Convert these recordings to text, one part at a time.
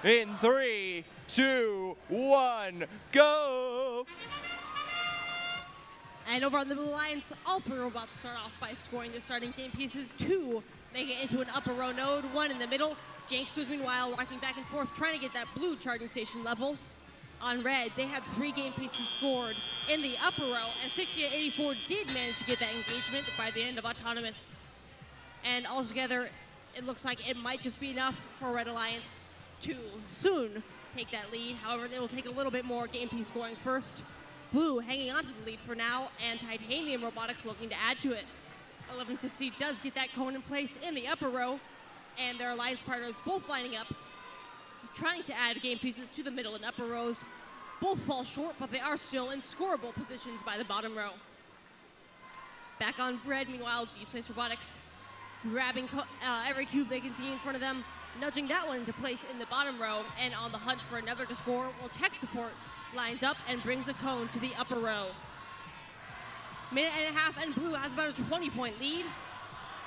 in 3, 2, 1, go! And over on the Blue Alliance, all 3 robots start off by scoring their starting game pieces. 2 make it into an upper row node, 1 in the middle. Janksters, meanwhile, walking back and forth, trying to get that blue charging station level. On red, they have 3 game pieces scored in the upper row, and 6884 did manage to get that engagement by the end of Autonomous. And altogether, it looks like it might just be enough for Red Alliance to soon take that lead. However, they will take a little bit more game piece scoring first. Blue hanging on to the lead for now, and Titanium Robotics looking to add to it. 1160 does get that cone in place in the upper row, and their alliance partners both lining up, trying to add game pieces to the middle and upper rows. Both fall short, but they are still in scoreable positions by the bottom row. Back on red, meanwhile, Deep Space Robotics grabbing every cube they can see in front of them, nudging that one into place in the bottom row, and on the hunt for another to score, while tech support lines up and brings a cone to the upper row. Minute and a half, and Blue has about a 20-point lead,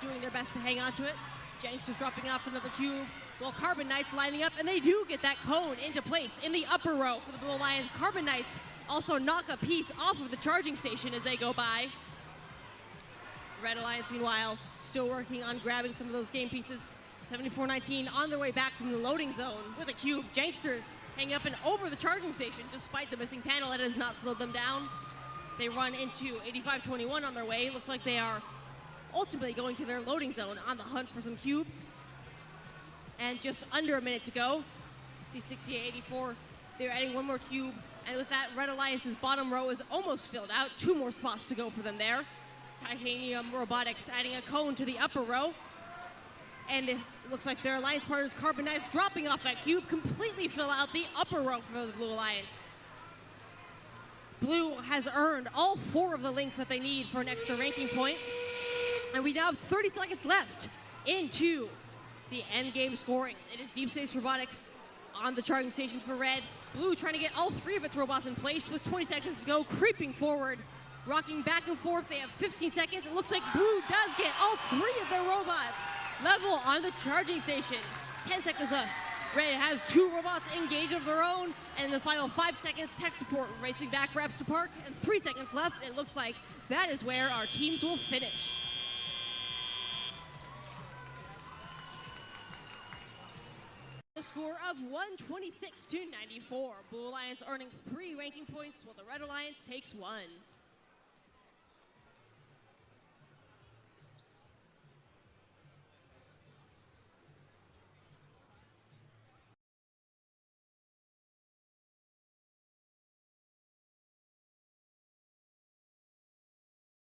doing their best to hang on to it. Janksters dropping off another cube, while Carbon Knights lining up, and they do get that cone into place in the upper row for the Blue Alliance. Carbon Knights also knock a piece off of the charging station as they go by. Red Alliance, meanwhile, still working on grabbing some of those game pieces. 7419 on their way back from the loading zone with a cube. Janksters hanging up and over the charging station despite the missing panel. That has not slowed them down. They run into 8521 on their way. Looks like they are ultimately going to their loading zone on the hunt for some cubes. And just under a minute to go. See 6884, they're adding 1 more cube. And with that, Red Alliance's bottom row is almost filled out. 2 more spots to go for them there. Titanium Robotics adding a cone to the upper row. And it looks like their alliance partners, Carbon Knights, dropping off that cube, completely fill out the upper row for the Blue Alliance. Blue has earned all 4 of the links that they need for an extra ranking point. And we now have 30 seconds left into the end game scoring. It is Deep Space Robotics on the charging station for red. Blue trying to get all 3 of its robots in place with 20 seconds to go, creeping forward, rocking back and forth. They have 15 seconds. It looks like Blue does get all 3 of their robots level on the charging station. 10 seconds left. Red has 2 robots engaged of their own, and in the final 5 seconds, tech support racing back reps to park, and 3 seconds left. It looks like that is where our teams will finish. A score of 126 to 94. Blue Alliance earning 3 ranking points, while the Red Alliance takes 1.